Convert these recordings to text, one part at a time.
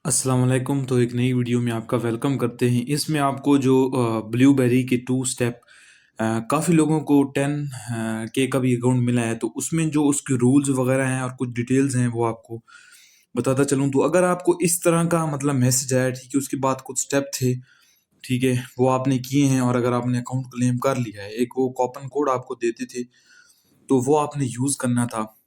अस्सलाम वालेकुम। तो एक नई वीडियो में आपका वेलकम करते हैं। इसमें आपको जो ब्लूबेरी के टू स्टेप काफ़ी लोगों को 10 के का भी अकाउंट मिला है, तो उसमें जो उसके रूल्स वगैरह हैं और कुछ डिटेल्स हैं वो आपको बताता चलूँ। तो अगर आपको इस तरह का मतलब मैसेज आया, ठीक है, उसके बाद कुछ स्टेप थे, ठीक है, वो आपने किए हैं और अगर आपने अकाउंट क्लेम कर लिया है, एक वो कूपन कोड आपको देते थे, तो वो आपने यूज़ करना था।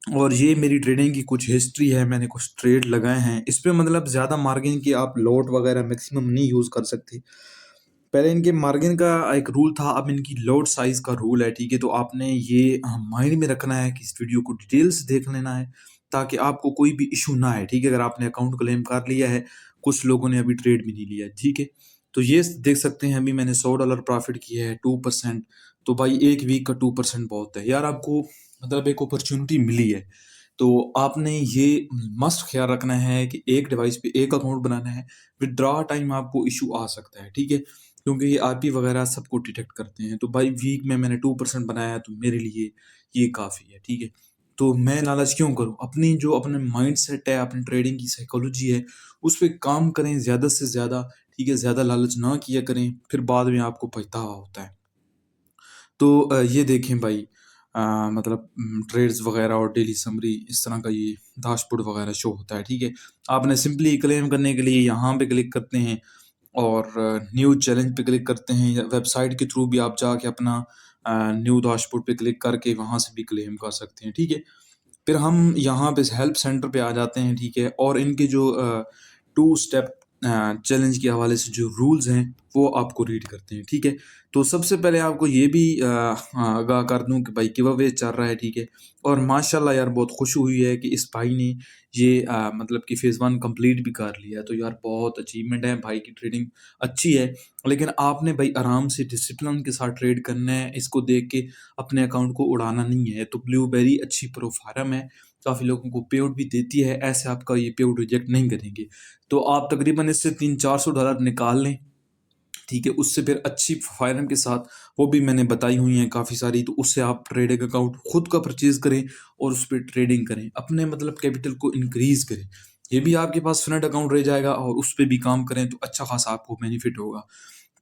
और ये मेरी ट्रेडिंग की कुछ हिस्ट्री है, मैंने कुछ ट्रेड लगाए हैं। इस पे मतलब ज़्यादा मार्जिन की आप लॉट वगैरह मैक्सिमम नहीं यूज़ कर सकते। पहले इनके मार्जिन का एक रूल था, अब इनकी लॉट साइज़ का रूल है, ठीक है? तो आपने ये माइंड में रखना है कि इस वीडियो को डिटेल से देख लेना है, ताकि आपको कोई भी इश्यू ना आए, ठीक है? अगर आपने अकाउंट क्लेम कर लिया है, कुछ लोगों ने अभी ट्रेड भी नहीं लिया है, ठीक है? तो ये देख सकते हैं, अभी मैंने $100 प्रॉफ़िट किया है 2%। तो भाई 1 वीक का 2% बहुत है। यार आपको मतलब एक अपॉर्च्युनिटी मिली है, तो आपने ये मस्ट ख़्याल रखना है कि एक डिवाइस पे एक अकाउंट बनाना है। विथड्रॉ टाइम आपको इश्यू आ सकता है, ठीक है? क्योंकि ये आईपी वगैरह सबको डिटेक्ट करते हैं। तो भाई वीक में मैंने 2% बनाया, तो मेरे लिए ये काफ़ी है, ठीक है? तो मैं लालच क्यों करूँ? अपनी जो अपने माइंडसेट है, अपनी ट्रेडिंग की साइकोलॉजी है, उस पे काम करें ज़्यादा से ज़्यादा, ठीक है? ज़्यादा लालच ना किया करें, फिर बाद में आपको पछतावा होता है। तो ये देखें भाई, मतलब ट्रेड्स वगैरह और डेली समरी इस तरह का ये डैशबोर्ड वगैरह शो होता है, ठीक है? आपने सिंपली क्लेम करने के लिए यहाँ पे क्लिक करते हैं और न्यू चैलेंज पे क्लिक करते हैं, या वेबसाइट के थ्रू भी आप जाके अपना न्यू डैशबोर्ड पे क्लिक करके वहाँ से भी क्लेम कर सकते हैं, ठीक है? फिर हम यहाँ पे हेल्प सेंटर पे आ जाते हैं, ठीक है? और इनके जो टू स्टेप चैलेंज के हवाले से जो रूल्स हैं, वो आपको रीड करते हैं, ठीक है? तो सबसे पहले आपको ये भी आगाह कर दूँ कि भाई गिव अवे चल रहा है, ठीक है? और माशाल्लाह यार बहुत खुशी हुई है कि इस भाई ने ये मतलब कि फ़ेज़ 1 कंप्लीट भी कर लिया है, तो यार बहुत अचीवमेंट है, भाई की ट्रेडिंग अच्छी है। लेकिन आपने भाई आराम से डिसिप्लिन के साथ ट्रेड करना है, इसको देख के अपने अकाउंट को उड़ाना नहीं है। तो ब्लूबेरी अच्छी प्रो-फार्म है, काफ़ी लोगों को पे-आउट भी देती है, ऐसे आपका ये पे-आउट रिजेक्ट नहीं करेंगे। तो आप तकरीबन इससे 300-400 डॉलर निकाल लें, ठीक है? उससे फिर अच्छी फायरम के साथ, वो भी मैंने बताई हुई हैं काफ़ी सारी, तो उससे आप ट्रेडिंग अकाउंट खुद का परचेज़ करें और उस पे ट्रेडिंग करें। अपने मतलब कैपिटल को इंक्रीज़ करें। ये भी आपके पास फिनेट अकाउंट रह जाएगा और उस पे भी काम करें तो अच्छा खासा आपको बेनिफिट होगा।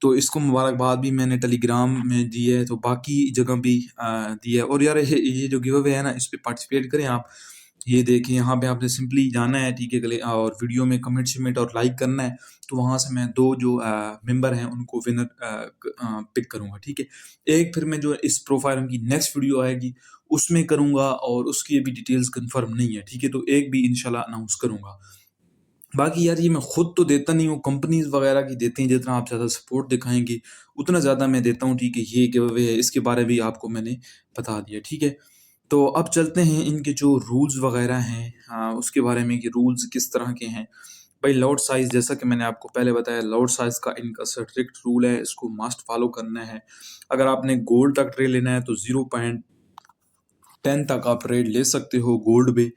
तो इसको मुबारकबाद भी मैंने टेलीग्राम में दी है, तो बाकी जगह भी दी है। और यार ये जो गिव अवे है ना, इस पे पार्टिसिपेट करें आप। ये देखिए यहाँ पे आपने सिंपली जाना है, ठीक है? और वीडियो में कमेंट-शमेंट और लाइक करना है, तो वहाँ से मैं 2 जो मेंबर हैं उनको विनर पिक करूँगा, ठीक है? एक फिर मैं जो इस प्रोफाइल की नेक्स्ट वीडियो आएगी, उसमें करूँगा और उसकी अभी डिटेल्स कन्फर्म नहीं है, ठीक है? तो एक भी इंशाल्लाह अनाउंस करूँगा। बाकी यार ये मैं खुद तो देता नहीं हूँ, कंपनीज़ वगैरह की देती हैं, जितना आप ज़्यादा सपोर्ट दिखाएँगे, उतना ज़्यादा मैं देता हूँ, ठीक है? ये गिव अवे है, इसके बारे में भी आपको मैंने बता दिया, ठीक है? तो अब चलते हैं इनके जो रूल्स वगैरह हैं, उसके बारे में कि रूल्स किस तरह के हैं। भाई लॉट साइज़, जैसा कि मैंने आपको पहले बताया, लॉट साइज़ का इनका स्ट्रिक्ट रूल है, इसको मस्ट फॉलो करना है। अगर आपने गोल्ड तक ट्रेड लेना है तो 0.10 तक आप ट्रेड ले सकते हो गोल्ड पे।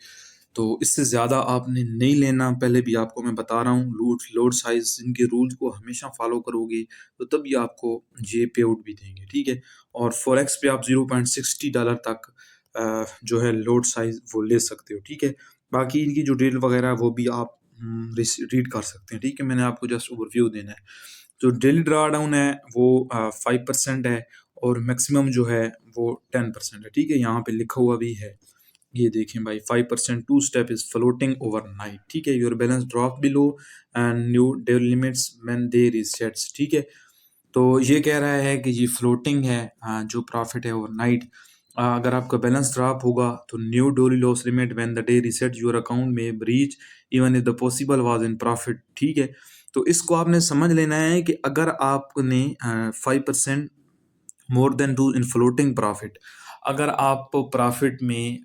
तो इससे ज़्यादा आपने नहीं लेना, पहले भी आपको मैं बता रहा हूँ। लोड साइज़ इनके रूल्स को हमेशा फॉलो करोगे, तो तभी आपको ये पे आउट भी देंगे, ठीक है? और फॉरेक्स पे आप $0.60 तक जो है लोड साइज़ वो ले सकते हो, ठीक है? बाकी इनकी जो डील वगैरह है वो भी आप रीड कर सकते हैं, ठीक है? मैंने आपको जस्ट ओवरव्यू देना है। जो डेली ड्रॉडाउन है वो 5% है और मैक्सिमम जो है वो 10% है, ठीक है? यहाँ पे लिखा हुआ भी है। ये देखें भाई, 5% two step is floating overnight, ठीक है? Your balance drop below and new daily limits when they resets, ठीक है? तो ये कह रहा है कि ये फ्लोटिंग है, जो प्रॉफिट है ओवरनाइट। अगर आपका बैलेंस ड्रॉप होगा तो new daily loss limit when the day reset your account में breach even if the possible was in profit, ठीक है? तो इसको आपने समझ लेना है कि अगर आपने 5% more than do in floating profit, अगर आप प्रॉफिट में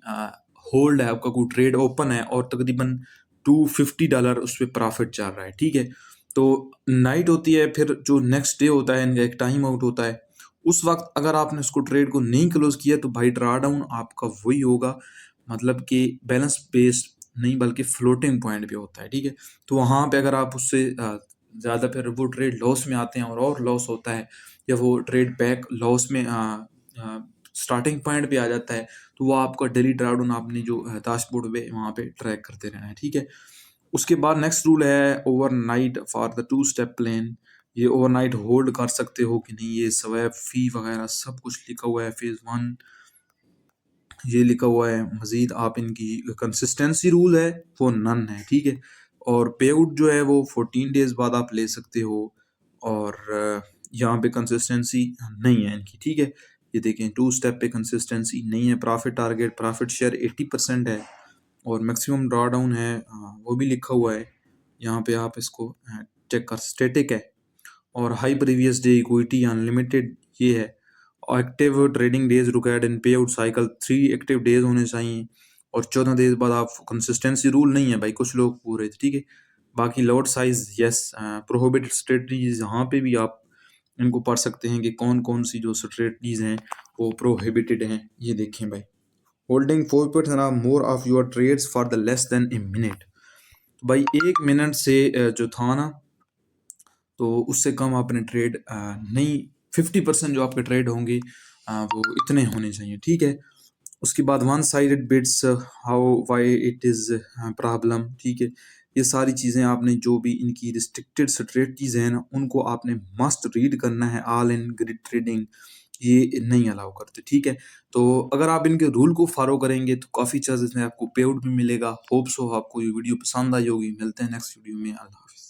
होल्ड है, आपका कोई ट्रेड ओपन है और तकरीबन $250 उस पे प्रॉफिट चल रहा है, ठीक है? तो नाइट होती है, फिर जो नेक्स्ट डे होता है, इनका एक टाइम आउट होता है। उस वक्त अगर आपने उसको ट्रेड को नहीं क्लोज किया तो भाई ड्रा डाउन आपका वही होगा, मतलब कि बैलेंस बेस्ड नहीं बल्कि फ्लोटिंग पॉइंट पे होता है, ठीक है? तो वहाँ पे अगर आप उससे ज़्यादा, फिर वो ट्रेड लॉस में आते हैं और लॉस होता है, या वो ट्रेड बैक लॉस में स्टार्टिंग पॉइंट पे आ जाता है, तो वो आपका डेली ड्रॉडाउन आपने जो डैशबोर्ड पे वहाँ पे ट्रैक करते रहना है, ठीक है? उसके बाद नेक्स्ट रूल है overnight for the two step plan. ये ओवरनाइट होल्ड कर सकते हो कि नहीं, ये स्वैप फी वगैरह सब कुछ लिखा हुआ है। फेज 1 ये लिखा हुआ है। मजीद आप इनकी कंसिस्टेंसी रूल है वो नन है, ठीक है। और पे आउट जो है वो 14 डेज बाद आप ले सकते हो। और यहाँ पे कंसिस्टेंसी नहीं है इनकी, ठीक है। ये देखें टू स्टेप पे कंसिस्टेंसी नहीं है। प्रॉफिट टारगेट प्रॉफिट शेयर 80% है और मैक्सिमम ड्रॉ डाउन है, वो भी लिखा हुआ है। यहाँ पे आप इसको चेक कर, स्टैटिक है। और high previous day equity unlimited ये है। Active trading days required in पे आउट साइकिल 3 एक्टिव डेज होने चाहिए। और 14 डेज बाद आप कंसिस्टेंसी रूल नहीं है भाई, कुछ लोग पूरे थे, ठीक है। बाकी lot size yes. Prohibited strategies यहाँ पे भी आप इनको पढ़ सकते हैं कि कौन कौन सी जो स्ट्रेटजीज हैं वो प्रोहिबिटेड हैं। ये देखें भाई, holding 4% more of your trades for the less than a minute. तो भाई 1 मिनट से जो था ना, तो उससे कम आपने ट्रेड नहीं, 50% जो आपके ट्रेड होंगे वो इतने होने चाहिए, ठीक है। उसके बाद one sided bits, how why it is problem, ठीक है। ये सारी चीज़ें आपने जो भी इनकी रिस्ट्रिक्टेड स्ट्रेटजीज हैं ना, उनको आपने मस्ट रीड करना है। ऑल इन ग्रिड ट्रेडिंग ये नहीं अलाउ करते, ठीक है। तो अगर आप इनके रूल को फॉलो करेंगे तो काफ़ी चांसेस में आपको पे आउट भी मिलेगा। होप सो आपको ये वीडियो पसंद आई होगी। मिलते हैं नेक्स्ट वीडियो में। अल्लाह हाफिज़।